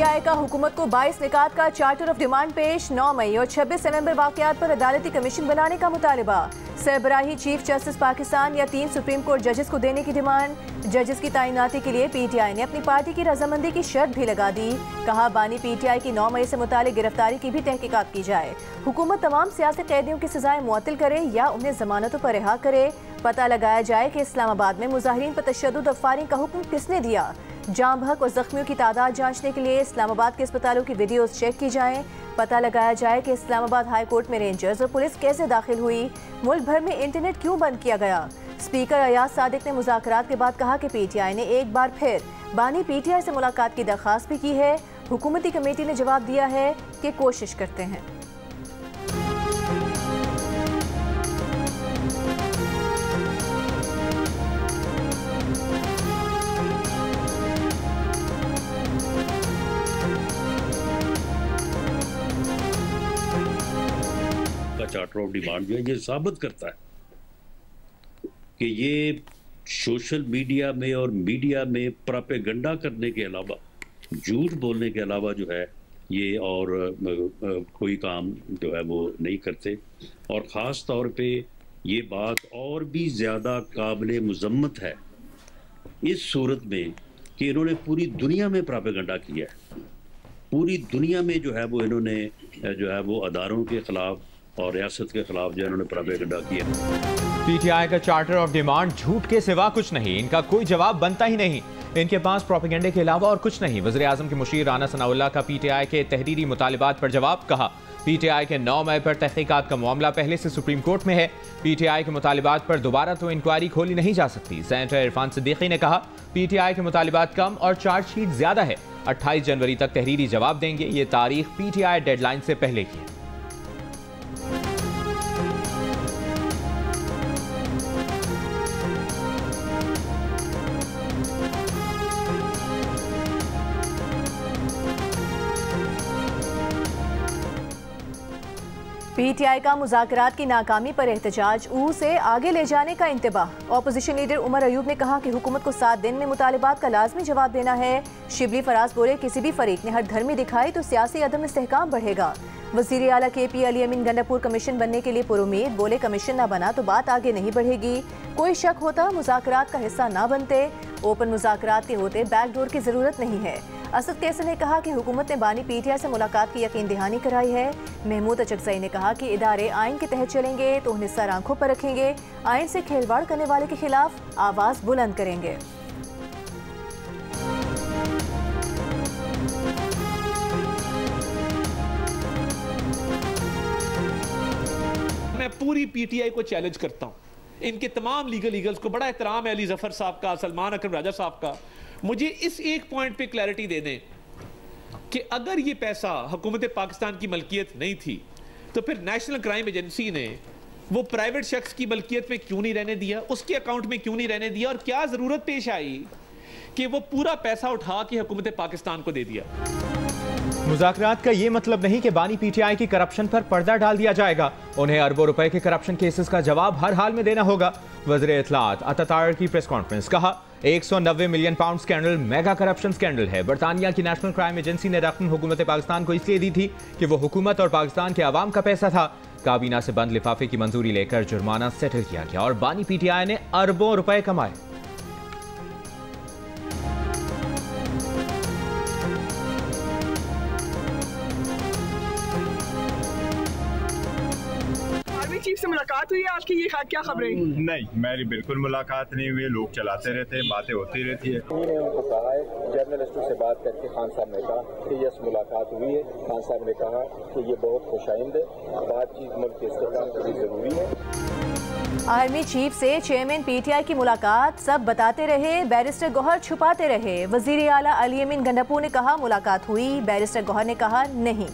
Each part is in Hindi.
पीटीआई का हुकूमत को 22 निकात का चार्टर ऑफ डिमांड पेश। 9 मई और 26 नवंबर वाकयात पर अदालती कमीशन बनाने का मुतालिबा। सरबराही चीफ जस्टिस पाकिस्तान या 3 सुप्रीम कोर्ट जजेस को देने की डिमांड। जजेस की तैनाती के लिए पीटीआई ने अपनी पार्टी की रजामंदी की शर्त भी लगा दी। कहा बानी पीटीआई की 9 मई से मुतालिक गिरफ्तारी की भी तहकीकात की जाए। हुकूमत तमाम सियासी कैदियों की सजाएं मुअत्तल करे या उन्हें जमानतों पर रिहा करे। पता लगाया जाए कि इस्लामाबाद में मुजाहिरीन पर तशद्दुद और फायरिंग का हुक्म किसने दिया। जाम बहक और जख्मियों की तादाद जांचने के लिए इस्लामाबाद के अस्पतालों की वीडियोस चेक की जाएं। पता लगाया जाए कि इस्लामाबाद हाई कोर्ट में रेंजर्स और पुलिस कैसे दाखिल हुई। मुल्क भर में इंटरनेट क्यों बंद किया गया। स्पीकर अयाज सादिक ने मुज़ाकरात के बाद कहा कि पीटीआई ने एक बार फिर बानी पीटीआई से मुलाकात की दरख्वास्त भी की है। हुकूमती कमेटी ने जवाब दिया है कि कोशिश करते हैं। चार्टर ऑफ डिमांड जो है ये साबित करता है कि ये सोशल मीडिया में और मीडिया में प्रोपेगेंडा करने के अलावा, झूठ बोलने के अलावा जो है ये और कोई काम जो है वो नहीं करते। और ख़ास तौर पे ये बात और भी ज़्यादा काबिल मज़म्मत है इस सूरत में कि इन्होंने पूरी दुनिया में प्रोपेगेंडा किया है। पूरी दुनिया में जो है वो इन्होंने जो है वो अदारों के ख़िलाफ़ और रियासत के खिलाफ जो इन्होंने प्रोपेगेंडा किया। पीटीआई का चार्टर ऑफ डिमांड झूठ के सिवा कुछ नहीं, इनका कोई जवाब बनता ही नहीं। इनके पास प्रोपेगेंडे के अलावा और कुछ नहीं। वज़ीर आज़म के मुशीर राना सनाउल्लाह का पीटीआई के तहरीरी मुतालिबात पर जवाब। कहा पीटीआई के 9 मई पर तहकीकात का मामला पहले से सुप्रीम कोर्ट में है। पीटीआई के मुतालिबात पर दोबारा तो इंक्वायरी खोली नहीं जा सकती। सेनेटर इरफान सिद्दीकी ने कहा पीटीआई के मुतालिबात कम और चार्जशीट ज्यादा है। 28 जनवरी तक तहरीरी जवाब देंगे। ये तारीख पीटीआई डेडलाइन से पहले की है। पीटीआई का मुज़ाकरात की नाकामी पर एहतजाज से आगे ले जाने का इंतबाह। ऑपोजिशन लीडर उमर अयूब ने कहा कि हुकूमत को 7 दिन में मुतालिबात का लाजमी जवाब देना है। शिबली फराज बोले किसी भी फरीक ने हठधर्मी दिखाई तो सियासी अदम इस्तेहकाम बढ़ेगा। वज़ीर आला KP अली अमीन गंडापुर कमीशन बनने के लिए पुरुमीद, बोले कमीशन ना बना तो बात आगे नहीं बढ़ेगी। कोई शक होता मुज़ाकरात का हिस्सा ना बनते। ओपन मुज़ाकरात के होते बैकडोर की ज़रूरत नहीं है। असद कैसर ने कहा कि हुकूमत ने बानी पीटीआई से मुलाकात की यकीन दहानी कराई है। महमूद अचकज़ई ने कहा कि इदारे आइन के तहत चलेंगे तो उन्हें सर आंखों पर रखेंगे। आइन से खेलवाड़ करने वाले के खिलाफ आवाज़ बुलंद करेंगे। मैं पूरी पीटीआई को चैलेंज करता हूं। इनके तमाम लीगल्स को बड़ा एहतराम है, अली जफर साहब का, सलमान अकरम राजा साहब का। मुझे इस एक पॉइंट पे क्लैरिटी दे दें कि अगर ये पैसा हुकूमत पाकिस्तान की मलकियत नहीं थी तो फिर नेशनल क्राइम एजेंसी ने वो प्राइवेट शख्स की मलकियत में क्यों नहीं रहने दिया, उसके अकाउंट में क्यों नहीं रहने दिया, और क्या जरूरत पेश आई कि वो पूरा पैसा उठा के हुकूमत पाकिस्तान को दे दिया। मुज़ाकरात का ये मतलब नहीं कि बानी पीटीआई की करप्शन पर पर्दा डाल दिया जाएगा। उन्हें अरबों रुपए के करप्शन केसेस का जवाब हर हाल में देना होगा। वज़ीर इत्तलात अतातार की प्रेस कॉन्फ्रेंस। कहा 190 million pound scandal mega corruption scandal है। बरतानिया की नेशनल क्राइम एजेंसी ने रकम हुकूमत पाकिस्तान को इसलिए दी थी कि वो हुकूमत और पाकिस्तान के अवाम का पैसा था। काबीना से बंद लिफाफे की मंजूरी लेकर जुर्माना सेटल किया गया और बानी पीटीआई ने अरबों रुपए कमाए। चीफ से मुलाकात हुई है आपकी, ये क्या खबरें? नहीं, मेरी बिल्कुल मुलाकात नहीं हुई। लोग चलाते रहते हैं, बातें होती रहती है। उन्होंने उनको कहा है, जर्नलिस्टों से बात करके खान साहब ने कहा कि यस मुलाकात हुई है। खान साहब ने कहा कि ये बहुत खुशाइंद है, बातचीत मुल्क के इस्तेमाल के लिए जरूरी है। आर्मी चीफ से चेयरमैन पीटीआई की मुलाकात सब बताते रहे, बैरिस्टर गौहर छुपाते रहे। वजीर आला अली अमीन गंडापुर ने कहा मुलाकात हुई, बैरिस्टर गौहर ने कहा नहीं।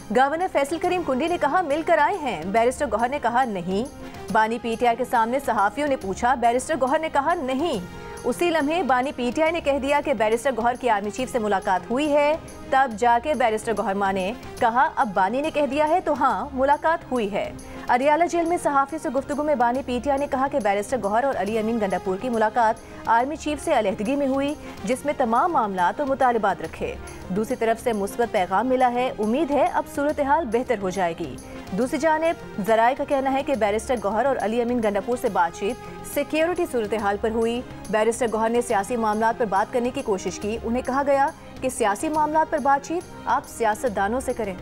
गवर्नर फैसल करीम कुंडी ने कहा मिलकर आए हैं, बैरिस्टर गौहर ने कहा नहीं। बानी पीटीआई के सामने सहाफियों ने पूछा, बैरिस्टर गौहर ने कहा नहीं। उसी लम्हे बानी पीटीआई ने कह दिया कि बैरिस्टर गौहर की आर्मी चीफ से मुलाकात हुई है। तब जाके बैरिस्टर गौहर माने, कहा अब बानी ने कह दिया है तो हाँ मुलाकात हुई है। अडियाला जेल में सहाफ़ी से गुफ्तगू में बानी पीटीआई ने कहा कि बैरिस्टर गौहर और अली अमीन गंडापुर की मुलाकात आर्मी चीफ से अलहदगी में हुई, जिसमें तमाम मामलात और मुतालिबात रखे। दूसरी तरफ से मुस्बत पैगाम मिला है, उम्मीद है अब सूरत हाल बेहतर हो जाएगी। दूसरी जानिब ज़राए का कहना है कि बैरिस्टर गौहर और अली अमीन गंडापुर से बातचीत सिक्योरिटी सूरत हाल पर हुई। बैरिस्टर गौहर ने सियासी मामलात पर बात करने की कोशिश की। उन्हें कहा गया कि सियासी मामलात पर बातचीत आप सियासतदानों से करें।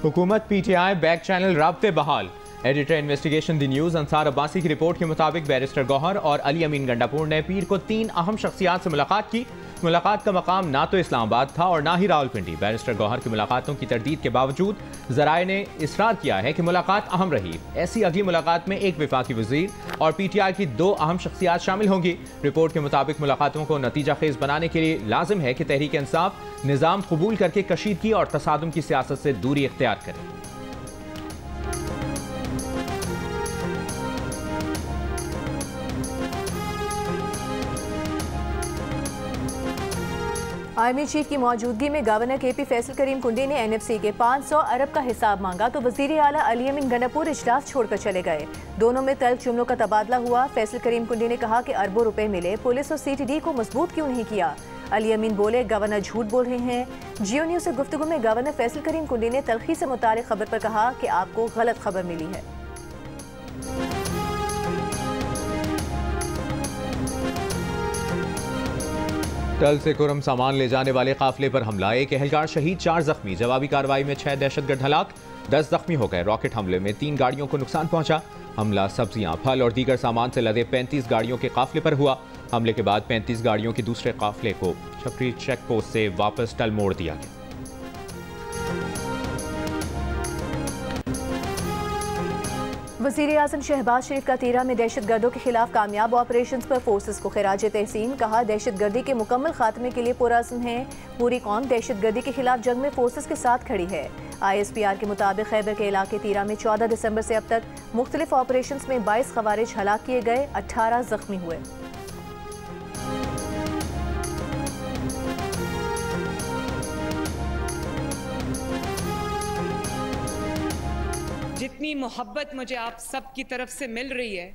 हुकूमत पीटीआई बैक चैनल राब्ते बहाल। Editor investigation the news Ansar Abbasi की रिपोर्ट के मुताबिक बैरिस्टर गौहर और अली अमीन गंडापुर ने पीर को 3 अहम शख्सियात से मुलाकात की। मुलाकात का मकाम ना तो इस्लामाबाद था और ना ही रावलपिंडी। बैरिस्टर गौहर की मुलाकातों की तरदीद के बावजूद ज़राए ने इसरार किया है कि मुलाकात अहम रही। ऐसी अगली मुलाकात में एक वफाकी वज़ीर और पीटीआई की 2 अहम शख्सियात शामिल होंगी। रिपोर्ट के मुताबिक मुलाकातों को नतीजा खेज बनाने के लिए लाजिम है कि तहरीक इंसाफ निज़ाम कबूल करके कशीदगी और तसादुम की सियासत से दूरी इख्तियार करे। आर्मी चीफ की मौजूदगी में गवर्नर केपी फैसल करीम कुंडी ने एनएफसी के 500 अरब का हिसाब मांगा तो वजीर आला अली अमीन गंडापुर इजलास छोड़कर चले गए। दोनों में तल्ख जुमलों का तबादला हुआ। फैसल करीम कुंडी ने कहा कि अरबों रुपए मिले, पुलिस और सीटीडी को मजबूत क्यों नहीं किया। अली अमीन बोले गवर्नर झूठ बोल रहे हैं। जियो न्यूज़ से गुफ्तगू में गवर्नर फैसल करीम कुंडी ने तलखी से मुतालिक खबर पर कहा कि आपको गलत खबर मिली है। टल से कुरम सामान ले जाने वाले काफिले पर हमला, एक एहलकार शहीद, 4 जख्मी। जवाबी कार्रवाई में 6 दहशतगर्द हलाक, 10 जख्मी हो गए। रॉकेट हमले में 3 गाड़ियों को नुकसान पहुंचा। हमला सब्जियां, फल और दीगर सामान से लदे 35 गाड़ियों के काफिले पर हुआ। हमले के बाद 35 गाड़ियों के दूसरे काफिले को छपरी चेक पोस्ट से वापस टल मोड़ दिया गया। वज़ीर आज़म शहबाज शरीफ का तीरा में दहशतगर्दों के खिलाफ कामयाब ऑपरेशंस पर फोर्सेस को खिराज तहसीन। कहा दहशतगर्दी के मुकम्मल खात्मे के लिए पुरअज़्म है। पूरी कौम दहशतगर्दी के खिलाफ जंग में फोर्सेस के साथ खड़ी है। ISPR के मुताबिक खैबर के इलाके तीरा में 14 दिसंबर से अब तक मुख्तलिफ ऑपरेशंस में 22 खवारिज हलाक किए गए, 18 जख्मी हुए। जितनी मोहब्बत मुझे आप सब की तरफ से मिल रही है,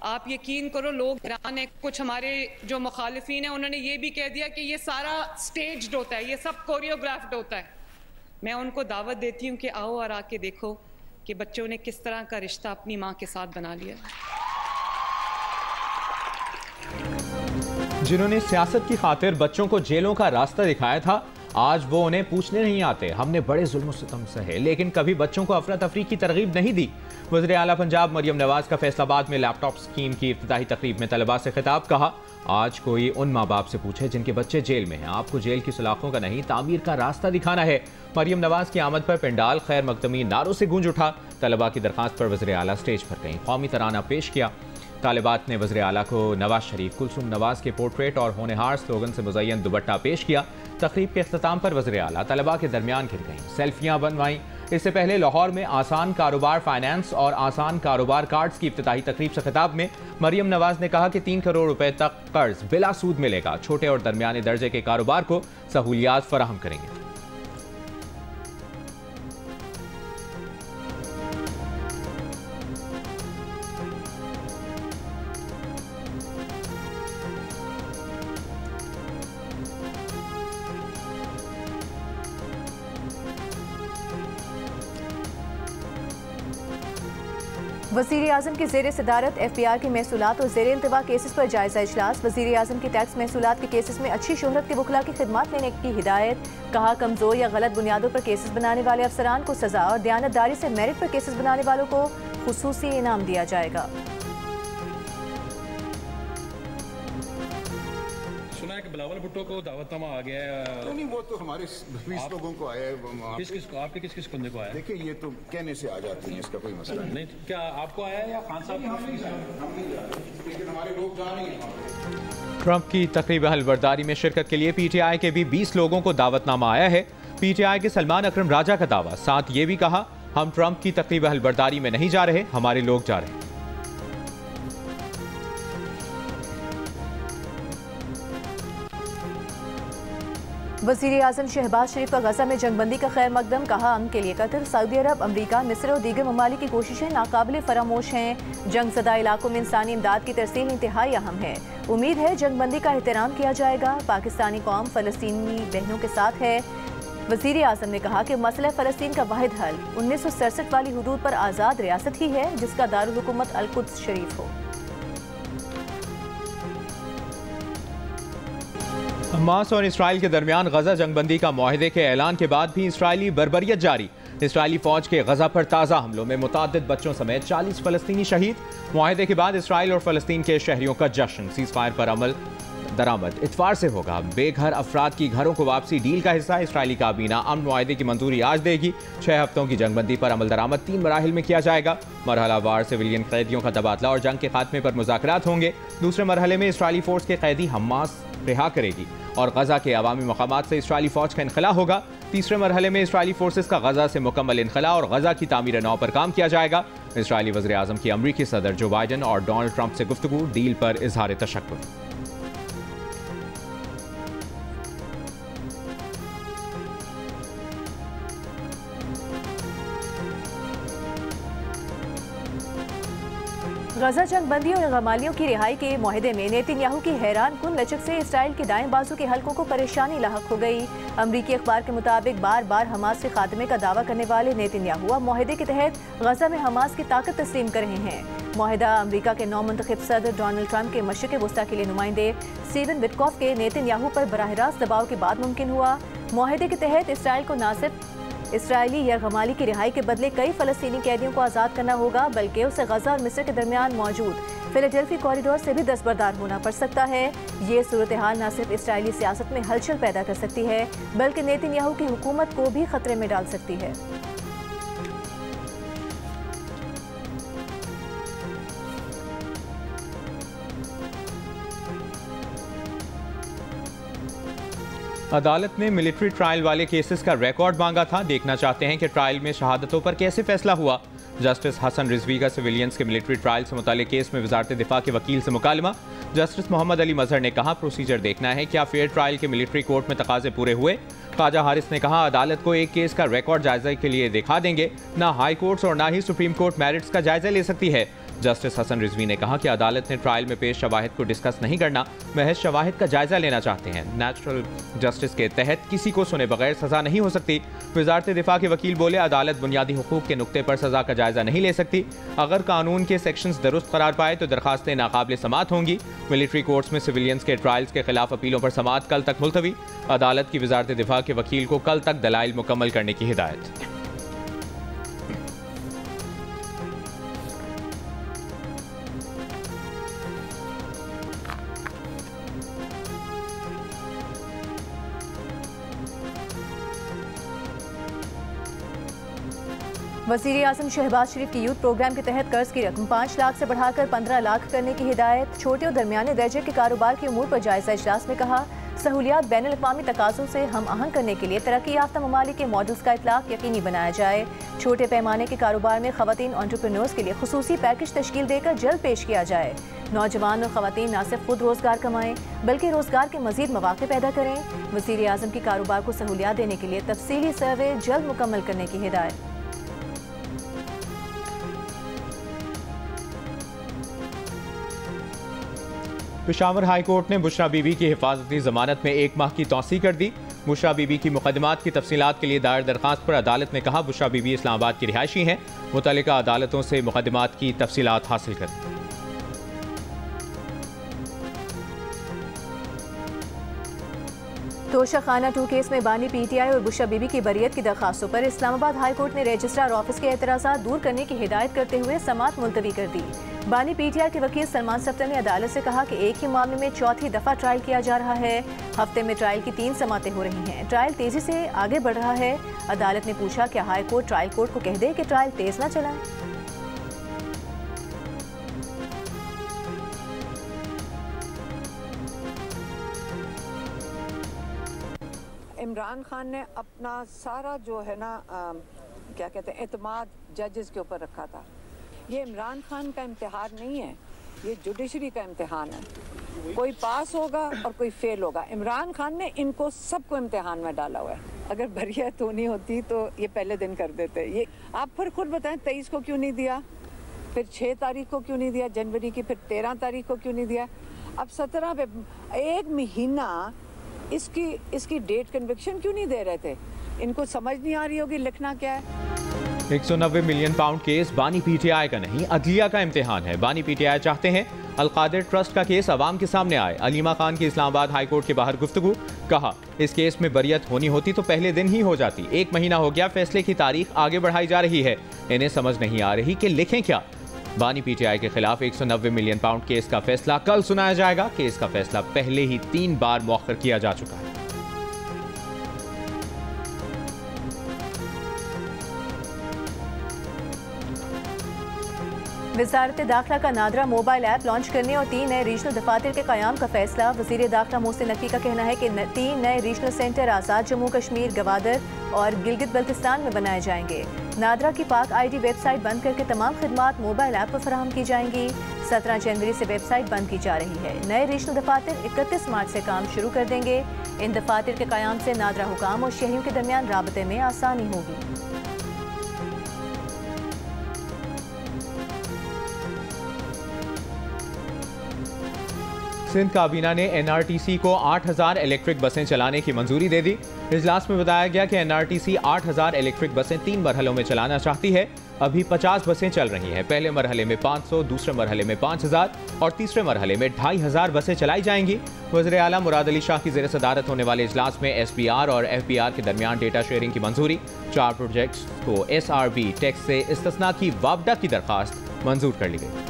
आप यकीन करो लोग हैरान है। कुछ हमारे जो मुखालिफिन हैं उन्होंने ये भी कह दिया कि ये सारा स्टेज्ड होता है, ये सब कोरियोग्राफ्ड होता है। मैं उनको दावत देती हूँ कि आओ और आके देखो कि बच्चों ने किस तरह का रिश्ता अपनी माँ के साथ बना लिया। जिन्होंने सियासत की खातिर बच्चों को जेलों का रास्ता दिखाया था, आज वो उन्हें पूछने नहीं आते। हमने बड़े जुल्म सितम सहे लेकिन कभी बच्चों को अफरा तफरी की तरगीब नहीं दी। वज़ीर आला पंजाब मरियम नवाज का फैसलाबाद में लैपटॉप स्कीम की इफ्तिताही तकरीब में तलबा से खिताब। कहा आज कोई उन माँ बाप से पूछे जिनके बच्चे जेल में हैं, आपको जेल की सलाखों का नहीं तामीर का रास्ता दिखाना है। मरियम नवाज की आमद पर पंडाल खैर मकदमी नारों से गूंज उठा। तलबा की दरखास्त पर वज़ीर आला स्टेज पर गईं, कौमी तराना पेश किया। तालिबात ने वज़ीर आला को नवाज शरीफ, कुलसुम नवाज के पोर्ट्रेट और होनहार स्लोगन से मुज़य्यन दुपट्टा पेश किया। तकरीब के अख्ताम पर वज़ीर आला तलबा के दरमियान घिर गईं, सेल्फियाँ बनवाईं। इससे पहले लाहौर में आसान कारोबार फाइनेंस और आसान कारोबार कार्ड्स की इफ्तिताही तकरीब से खिताब में मरियम नवाज ने कहा कि 3 करोड़ रुपए तक कर्ज बिला सूद मिलेगा। छोटे और दरमियाने दर्जे के कारोबार को सहूलियात फराहम करेंगे। वज़ीर आज़म की ज़ेर सदारत FPR के महसूलात और ज़ेर इंतवा केसेस पर जायजा इजलास। वज़ीर आज़म की टैक्स महसूलात के केसेस में अच्छी शोहरत के वकला की खिदमत लेने की हिदायत। कहा कमज़ोर या गलत बुनियादों पर केसेस बनाने वाले अफसरान को सज़ा और दयानतदारी से मेरिट पर केसेस बनाने वालों को खुसूसी इनाम दिया जाएगा। सुना है कि बिलावल भुट्टो को दावतनामा आ गया है? नहीं, वो तो हमारे 20 लोगों को आया है। आपके किस किस बंदे को आया? देखिए, ये तो कहने से आ जाती है, इसका कोई मसला नहीं। क्या आपको आया है या खान साहब को? लेकिन हमारे लोग जा रहे हैं। ट्रंप की तकरीब हलबर्दारी में शिरकत के लिए पीटीआई के भी 20 लोगों को दावतनामा आया है। पीटीआई के सलमान अकरम राजा का दावा, साथ ये भी कहा हम ट्रंप की तकरीब हलबर्दारी में नहीं जा रहे, हमारे लोग जा रहे हैं। वज़ीर आज़म शहबाज शरीफ का गजा में जंगबंदी का खैर मकदम, कहा अमन के लिए कतर, सऊदी अरब, अमरीका, मिस्र और दीगर ममालिक की कोशिशें नाकाबिल फरामोश हैं। जंग ज़दा इलाकों में इंसानी इमदाद की तरसील इंतहाई अहम है। उम्मीद है जंगबंदी का एहतराम किया जाएगा। पाकिस्तानी कौम फ़लस्तीनी बहनों के साथ है। वज़ीर आज़म ने कहा कि मसला फ़लस्तीन का वाहिद हल 1967 वाली हुदूद पर आज़ाद रियासत ही है, जिसका दारुल हुकूमत अल-कुद्स शरीफ हो। हमास और इसराइल के दरमियान गजा जंगबंदी का मुआहदे के ऐलान के बाद भी इसराइली बर्बरियत जारी। इसराइली फौज के गजा पर ताज़ा हमलों में मुताद्दिद बच्चों समेत 40 फ़लस्तीनी शहीद। मुआहदे के बाद इसराइल और फ़लस्तीन के शहरियों का जश्न। सीज़ फायर पर अमल दरामद इतवार से होगा। बेघर अफराद की घरों को वापसी डील का हिस्सा। इसराइली काबीना अमन मुआहदे की मंजूरी आज देगी। 6 हफ्तों की जंगबंदी पर अमल दरामद 3 मराहिल में किया जाएगा। मरहलावार सिविलियन कैदियों का तबादला और जंग के खात्मे पर मुज़ाकरात होंगे। दूसरे मरहले में इसराइली फोर्स के कैदी हमास रिहा करेगी और गजा के अवामी मकामात से इसराइली फौज का इनखला होगा। तीसरे मरहले में इसराइली फोर्सेस का गजा से मुकम्मल इनखला और गजा की तामीर नौ पर काम किया जाएगा। इसराइली वज़ीर आज़म की अमरीकी सदर जो बाइडन और डोनाल्ड ट्रंप से गुफ्तगू, डील पर इजहार तशक्कुर। गजा जंगबंदी और गमालियों की रिहाई के मुआहदे में नेतन्याहू की हैरान कुन लचक से इसराइल के दाएं बाजू के हलकों को परेशानी लाहक हो गई। अमरीकी अखबार के मुताबिक बार बार हमास के खात्मे का दावा करने वाले नेतन्याहू अब मुआहदे के तहत गजा में हमास की ताकत तस्लीम कर रहे हैं। मुआहदा अमरीका के नौमुंतखब सदर डोनाल्ड ट्रंप के मशरिक़ वस्ता के लिए नुमाइंदे स्टीवन विटकॉफ के नेतन्याहू पर बराह रास्त दबाव के बाद मुमकिन हुआ। मुआहदे के तहत इसराइल को न सिर्फ इसराइली यरगमाली की रिहाई के बदले कई फ़लस्तीनी कैदियों को आज़ाद करना होगा, बल्कि उसे गजा और मिस्र के दरमियान मौजूद फिलाडेल्फी कॉरिडोर से भी दस्तबरदार होना पड़ सकता है। ये सूरत हाल न सिर्फ इसराइली सियासत में हलचल पैदा कर सकती है, बल्कि नेतन्याहू की हुकूमत को भी खतरे में डाल सकती है। अदालत ने मिलिट्री ट्रायल वाले केसेस का रिकॉर्ड मांगा था। देखना चाहते हैं कि ट्रायल में शहादतों पर कैसे फैसला हुआ। जस्टिस हसन रिजवी का सिविलियंस के मिलिट्री ट्रायल से मुताल्लिक केस में वजारत दिफा के वकील से मुकालमा। जस्टिस मोहम्मद अली मजहर ने कहा प्रोसीजर देखना है, क्या फेयर ट्रायल के मिलिट्री कोर्ट में तकाजे पूरे हुए। ख्वाजा हारिस ने कहा अदालत को एक केस का रिकॉर्ड जायजा के लिए दिखा देंगे, ना हाई कोर्ट्स और ना ही सुप्रीम कोर्ट मेरिट्स का जायजा ले सकती है। जस्टिस हसन रिजवी ने कहा कि अदालत ने ट्रायल में पेश शवाहिद को डिस्कस नहीं करना, महज शवाहिद का जायजा लेना चाहते हैं। नेचुरल जस्टिस के तहत किसी को सुने बगैर सजा नहीं हो सकती। वजारत दिफा के वकील बोले अदालत बुनियादी हुकूक के नुक्ते पर सजा का जायजा नहीं ले सकती। अगर कानून के सेक्शंस दुरुस्त करार पाए तो दरखास्तें नाकाबिल समात होंगी। मिलिट्री कोर्ट्स में सिविलियंस के ट्रायल्स के खिलाफ अपीलों पर समात कल तक मुलतवी। अदालत की वजारत दिफा के वकील को कल तक दलाइल मुकम्मल करने की हिदायत। वज़ीर आज़म शहबाज शरीफ की यूथ प्रोग्राम के तहत कर्ज की रकम 5 लाख से बढ़ाकर 15 लाख करने की हिदायत। छोटे और दरमियाने दर्जे के कारोबार की उमूर पर जायजा इजलास में कहा सहूलियात बैन अल-अक़वामी तकाज़ों से हम आहंग करने के लिए तरक्की याफ्ता ममालिक के मॉडल्स का इतलाक़ यकीनी बनाया जाए। छोटे पैमाने के कारोबार में ख़वातीन एंटरप्रेन्योर्स के लिए खुसूसी पैकेज तश्कील देकर जल्द पेश किया जाए। नौजवान और ख़वातीन न सिर्फ खुद रोज़गार कमाएं बल्कि रोज़गार के मज़ीद मौक़े पैदा करें। वज़ीर आज़म की कारोबार को सहूलियात देने के लिए तफसीली सर्वे जल्द मुकम्मल करने की हिदायत। पेशावर हाई कोर्ट ने बुशरा बीबी की हिफाजती जमानत में 1 माह की तौसी कर दी। बुशरा बीबी की मुकदमात की तफसीलात के लिए दायर दरखास्त पर अदालत ने कहा बुशरा बीबी इस्लामाबाद की रिहायशी हैं, मुतल्लिका अदालतों से मुकदमात की तफसीलात हासिल कर। तोशा खाना 2 केस में बानी पीटीआई और बुशरा बीबी की बरियत की दरखास्तों पर इस्लामाबाद हाई कोर्ट ने रजिस्ट्रार ऑफिस के एतराज़ात दूर करने की हिदायत करते हुए समात मुलतवी कर दी। बानी पीटीआई के वकील सलमान सफ्तर ने अदालत से कहा कि एक ही मामले में चौथी दफा ट्रायल किया जा रहा है। हफ्ते में ट्रायल की 3 समातें हो रही हैं। ट्रायल तेजी से आगे बढ़ रहा है। अदालत ने पूछा कि हाई कोर्ट ट्रायल कोर्ट को कह दे कि ट्रायल तेज ना चलाए। इमरान खान ने अपना सारा जो है ना क्या कहते हैं एतमाद जजेस के ऊपर रखा था। ये इमरान खान का इम्तिहान नहीं है, ये जुडिशरी का इम्तिहान है। कोई पास होगा और कोई फेल होगा। इमरान खान ने इनको सबको इम्तिहान में डाला हुआ है। अगर बरियत होनी होती तो ये पहले दिन कर देते। ये आप फिर खुद बताएं 23 को क्यों नहीं दिया, फिर 6 तारीख को क्यों नहीं दिया जनवरी की, फिर 13 तारीख को क्यों नहीं दिया, अब 17 पे 1 महीना इसकी डेट कन्विक्शन क्यों नहीं दे रहे थे। इनको समझ नहीं आ रही होगी लिखना क्या है। 190 मिलियन पाउंड केस बानी पीटीआई का नहीं, अदलिया का इम्तिहान है। बानी पीटीआई चाहते हैं अलकादिर ट्रस्ट का केस अवाम के सामने आए। अलीमा खान की इस्लामाबाद हाई कोर्ट के बाहर गुफ्तगू, कहा इस केस में बरियत होनी होती तो पहले दिन ही हो जाती। 1 महीना हो गया, फैसले की तारीख आगे बढ़ाई जा रही है। इन्हें समझ नहीं आ रही कि लिखें क्या। बानी पीटीआई के खिलाफ 190 मिलियन पाउंड केस का फैसला कल सुनाया जाएगा। केस का फैसला पहले ही 3 बार मौखर किया जा चुका है। वज़ारत दाखिला का नादरा मोबाइल ऐप लॉन्च करने और 3 नए रीजनल दफातर के क़याम का फैसला। वज़ीर दाखिला मोहसिन नकवी का कहना है कि 3 नए रीजनल सेंटर आज़ाद जम्मू कश्मीर, गवादर और गिलगित बल्तिस्तान में बनाए जाएंगे। नादरा की पाक आईडी वेबसाइट बंद करके तमाम खिदमात मोबाइल ऐप पर फराहम की जाएंगी। 17 जनवरी से वेबसाइट बंद की जा रही है। नए रीजनल दफातर 31 मार्च से काम शुरू कर देंगे। इन दफातर के क़याम से नादरा हुकाम और शहरियों के दरमियान राबते में आसानी होगी। सिंध काबीना ने एनआरटीसी को 8000 इलेक्ट्रिक बसें चलाने की मंजूरी दे दी। इजलास में बताया गया कि एनआरटीसी 8000 इलेक्ट्रिक बसें 3 मरहलों में चलाना चाहती है। अभी 50 बसें चल रही हैं। पहले मरहले में 500, दूसरे मरहले में 5000 और तीसरे मरहले में 2500 बसें चलाई जाएंगी। वज़ीर आला मुराद अली शाह की ज़ेर सदारत होने वाले इजलास में SPR और FPR के दरमियान डेटा शेयरिंग की मंजूरी। 4 प्रोजेक्ट्स को SRB टैक्स से इस्तिस्ना की वापडा की दरख्वास्त मंजूर कर ली गई।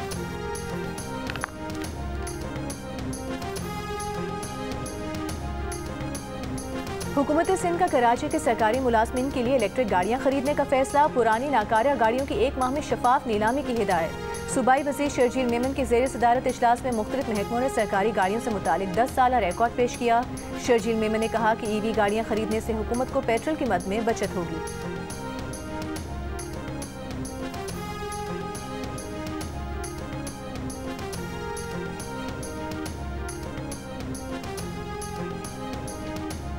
हुकूमत सिंध का कराची के सरकारी मुलाजमीन के लिए इलेक्ट्रिक गाड़ियां खरीदने का फैसला। पुरानी नाकारा गाड़ियों की 1 माह में शफाफ नीलामी की हिदायत। सूबाई वज़ीर शर्जील मेमन की ज़ेर सदारत इजलास में मुख्तलिफ महकमों ने सरकारी गाड़ियों से मुतालिक 10 साला रिकॉर्ड पेश किया। शर्जील मेमन ने कहा कि EV गाड़ियां खरीदने से हुकूमत को पेट्रोल की मद में बचत होगी।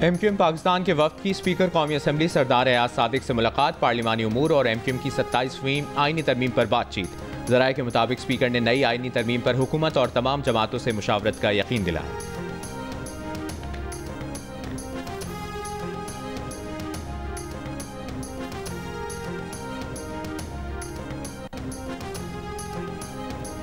MQM पाकिस्तान के वफ्द की स्पीकर कौमी असम्बली सरदार एयाज सादिक से मुलाकात। पार्लिमानी उमूर और MQM की 27वीं आईनी तरमीम पर बातचीत। ज़राए के मुताबिक स्पीकर ने नई आईनी तरमीम पर हुकूमत और तमाम जमातों से मुशावरत का यकीन दिलाया।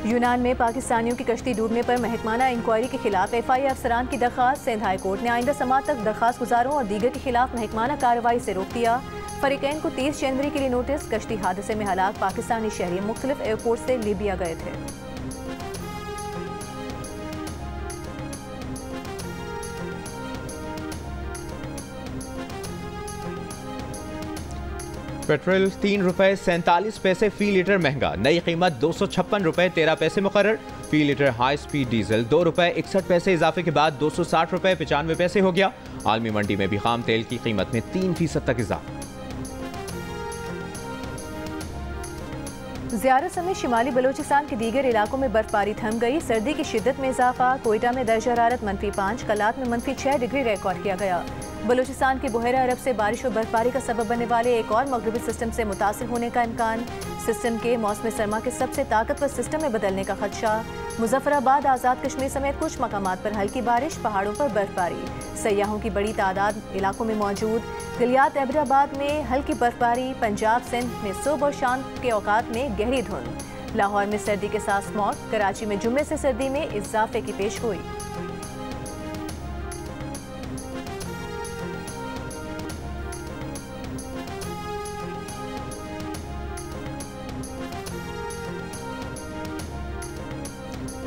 यूनान में पाकिस्तानियों की कश्ती डूबने पर महकमाना इंक्वायरी के खिलाफ FIA अफसरान की दरख्वास्त। सिंध हाई कोर्ट ने आइंदा समात तक दरख्वास्त गुजारों और दीगर के खिलाफ महकमाना कार्रवाई से रोक दिया। फरीकैन को 30 जनवरी के लिए नोटिस। कश्ती हादसे में हलाक पाकिस्तानी शहरी मुख्तलिफ एयरपोर्ट से लीबिया गए थे। पेट्रोल 3 रुपए 47 पैसे फी लीटर महंगा। नई कीमत 256 रुपए 13 पैसे मुकर्रर। फी लीटर हाई स्पीड डीजल 2 रुपए 61 पैसे इजाफे के बाद 260 रुपए 95 पैसे हो गया। आलमी मंडी में भी खाम तेल की कीमत में 3% तक इजाफा। ज़ियारत समेत शिमाली बलोचिस्तान के दीगर इलाकों में बर्फबारी थम गई। सर्दी की शिद्दत में इजाफा। कोयटा में दर्जा हरारत -5, कलात में -6 डिग्री रिकॉर्ड किया गया। बलूचिस्तान के बुहरा अरब से बारिश और बर्फबारी का सबब बनने वाले एक और मगरबी सिस्टम से मुतासिर होने का इम्कान। सिस्टम के मौसम सरमा के सबसे ताकतवर सिस्टम में बदलने का खदशा। मुजफ्फराबाद, आज़ाद कश्मीर समेत कुछ मकामात पर हल्की बारिश, पहाड़ों पर बर्फबारी। सयाहों की बड़ी तादाद इलाकों में मौजूद। गलियात एबराबाद में हल्की बर्फबारी। पंजाब सिंध में सुबह और शाम के औकात में गहरी धुंध। लाहौर में सर्दी के साथ स्मॉग। कराची में जुम्मे से सर्दी में इजाफे की पेशगोई।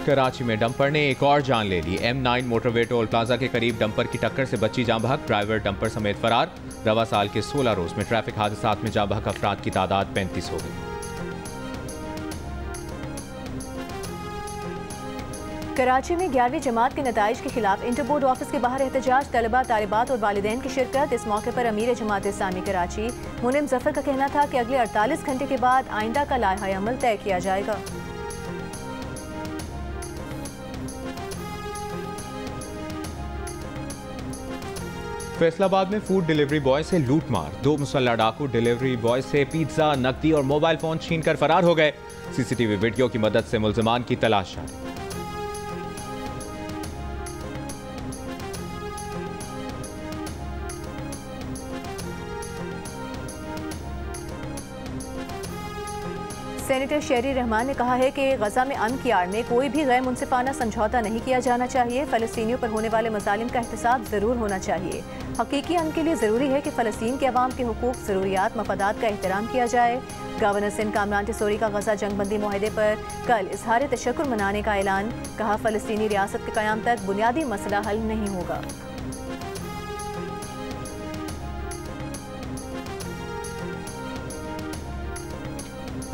कराची में डंपर ने एक और जान ले ली। M9 मोटरवे टोल प्लाजा के करीब डंपर की टक्कर से बच्ची जाँ बहक, ड्राइवर डंपर समेत फरार। रवा साल के 16 रोज में ट्रैफिक हादसात में जाँ बहक अफराद की तादाद 35 हो गई। कराची में 11वीं जमात के नताइज के खिलाफ इंटर बोर्ड ऑफिस के बाहर एहतजाज, तलबा, तालिबात और वालिदैन की शिरकत। इस मौके पर अमीर जमात इस्लामी कराची मुनिम जफर का कहना था कि अगले 48 घंटे के बाद आइंदा का लाइहा अमल तय किया जाएगा। फैसलाबाद में फूड डिलीवरी बॉय से लूटमार, 2 मुसल्ला डाकू डिलीवरी बॉय से पिज्जा, नकदी और मोबाइल फोन छीनकर फरार हो गए। सीसीटीवी वीडियो की मदद से मुल्जिमान की तलाश जारी। सेनेटर शेरी रहमान ने कहा है कि गजा में अमन की आड़ में कोई भी गैर मुनसिफाना समझौता नहीं किया जाना चाहिए। फ़लस्तीनियों पर होने वाले मज़ालिम का एहतसाब ज़रूर होना चाहिए। हकीकी अमन के लिए ज़रूरी है कि फ़लस्तीन के अवाम के हुकूक, ज़रूरियात, मफादात का एहतराम किया जाए। गवर्नर सिंध कामरान टिसोरी का गजा जंगबंदी मुआहदे पर कल इजहार तशक्कुर मनाने का ऐलान। कहा, फ़लस्तीनी रियासत के क़याम तक बुनियादी मसला हल नहीं होगा।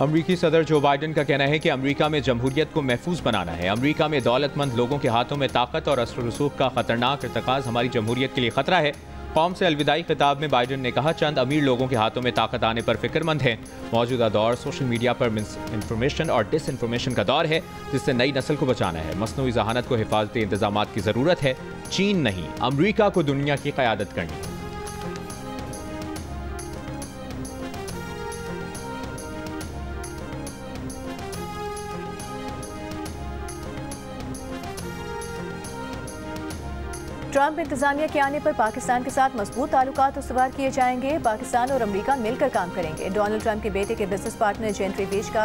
अमरीकी सदर जो बाइडन का कहना है कि अमरीका में जमहूरियत को महफूज बनाना है। अमरीका में दौलतमंद लोगों के हाथों में ताकत और असर रसूख का खतरनाक इर्तिकाज़ हमारी जमहूरियत के लिए खतरा है। कौम से अलविदाई खिताब में बाइडन ने कहा, चंद अमीर लोगों के हाथों में ताकत आने पर फिक्रमंद हैं। मौजूदा दौर सोशल मीडिया पर मिसइंफॉर्मेशन और डिसइंफॉर्मेशन का दौर है, जिससे नई नस्ल को बचाना है। मसनूई ज़हानत को हिफाजती इंतजामात की ज़रूरत है। चीन नहीं, अमरीका को दुनिया की क़यादत करनी है। ट्रंप इंतजामिया के आने पर पाकिस्तान के साथ मजबूत ताल्लुकात उसवार किए जाएंगे। पाकिस्तान और अमरीका मिलकर काम करेंगे। डोनाल्ड ट्रंप के बेटे के बिजनेस पार्टनर जेंट्री बीच का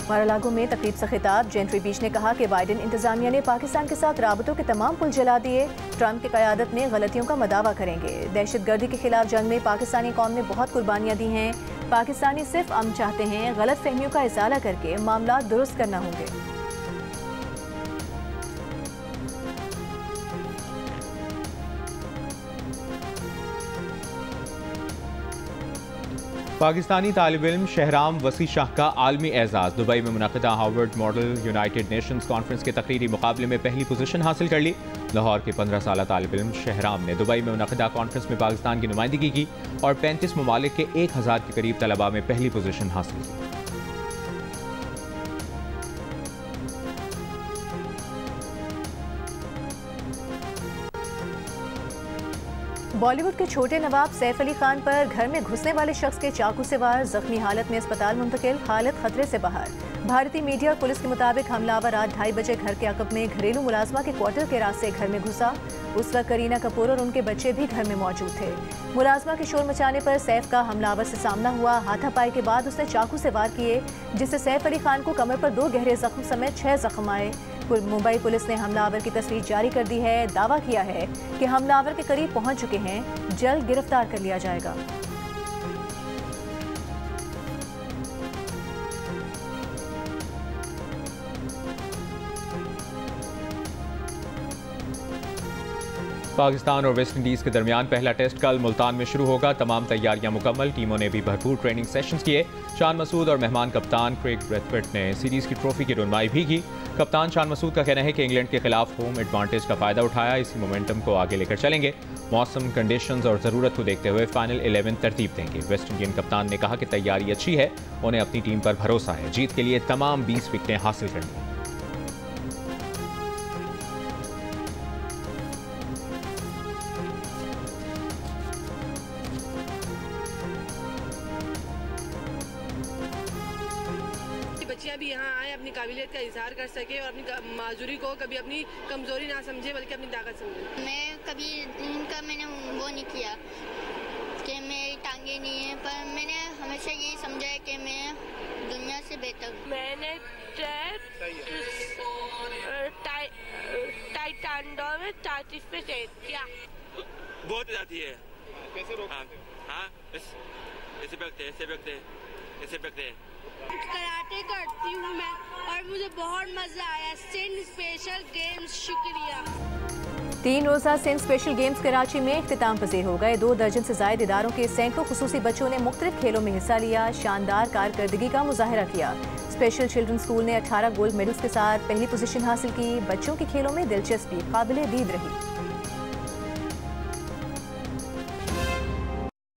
मारालागो में तकरीब से खिताब। जेंट्री बीच ने कहा कि बाइडन इंतजामिया ने पाकिस्तान के साथ राबतों के तमाम पुल जला दिए। ट्रंप की क़यादत में गलतियों का मदावा करेंगे। दहशतगर्दी के खिलाफ जंग में पाकिस्तानी कौम ने बहुत कुर्बानियाँ दी हैं। पाकिस्तानी सिर्फ अमन चाहते हैं, गलत फहमियों का इजाला करके मामला दुरुस्त करना होंगे। पाकिस्तानी तालिब इल्म शहराम वसी शाह का आलमी एजाज़। दुबई में मुनक़िदा Harvard model United Nations conference के तकरीरी मुकाबले में पहली पोजीशन हासिल कर ली। लाहौर के 15 साला तालिब इल्म शहराम ने दुबई में मुनक़िदा कॉन्फ्रेंस में पाकिस्तान की नुमाइंदगी की और 35 ममालिक के 1000 के करीब तलबा में पहली पोजीशन हासिल की। बॉलीवुड के छोटे नवाब सैफ अली खान पर घर में घुसने वाले शख्स के चाकू से वार, जख्मी हालत में अस्पताल मुंतकिल, हालत खतरे से बाहर। भारतीय मीडिया और पुलिस के मुताबिक हमलावर रात 2:30 बजे घर के अकब में घरेलू मुलाजमा के क्वार्टर के रास्ते घर में घुसा। उस वक्त करीना कपूर और उनके बच्चे भी घर में मौजूद थे। मुलाजमा के शोर मचाने पर सैफ का हमलावर से सामना हुआ। हाथापाई के बाद उसने चाकू से वार किए, जिससे सैफ अली खान को कमर पर 2 गहरे जख्म समेत 6 जख्म आए। मुंबई पुलिस ने हमलावर की तस्वीर जारी कर दी है। दावा किया है कि हमलावर के करीब पहुंच चुके हैं, जल्द गिरफ्तार कर लिया जाएगा। पाकिस्तान और वेस्ट इंडीज के दरमियान पहला टेस्ट कल मुल्तान में शुरू होगा। तमाम तैयारियां मुकम्मल, टीमों ने भी भरपूर ट्रेनिंग सेशंस किए। शान मसूद और मेहमान कप्तान क्रेग ब्रेथवेट ने सीरीज की ट्रॉफी की रुनमाई भी की। कप्तान शान मसूद का कहना है कि इंग्लैंड के खिलाफ होम एडवांटेज का फायदा उठाया, इसी मोमेंटम को आगे लेकर चलेंगे। मौसम, कंडीशंस और ज़रूरत को देखते हुए फाइनल 11 तरतीब देंगे। वेस्ट इंडियन कप्तान ने कहा कि तैयारी अच्छी है, उन्हें अपनी टीम पर भरोसा है। जीत के लिए तमाम 20 विकेटें हासिल करनी हैं। बच्चियां भी यहाँ आए, अपनी काबिलियत का इजहार कर सके और अपनी माजूरी को कभी अपनी कमजोरी ना समझे बल्कि अपनी ताकत समझे। मैं कभी उनका मैंने वो नहीं किया कि मेरी टांगे नहीं है, पर मैंने हमेशा यही समझा है कि मैं दुनिया से बेहतर। मैंने टाइटांडो में 34 पे सेट किया। बहुत जाती है। कैसे रोक? हाँ, ऐसे बैठते कराटे करती हूँ मैं और मुझे बहुत मजा आया। सिंध स्पेशल गेम्स, शुक्रिया। 3 रोज़ा सिंध स्पेशल गेम्स कराची में इख्तिताम पज़ीर हो गए। 2 दर्जन से ज़ायद इदारों के सैकड़ों खुसूसी बच्चों ने मुख्तलिफ खेलों में हिस्सा लिया, शानदार कारकर्दगी का मुजाहरा किया। स्पेशल चिल्ड्रन स्कूल ने 18 गोल्ड मेडल्स के साथ पहली पोजीशन हासिल की। बच्चों के खेलों में दिलचस्पी काबिले दीद रही।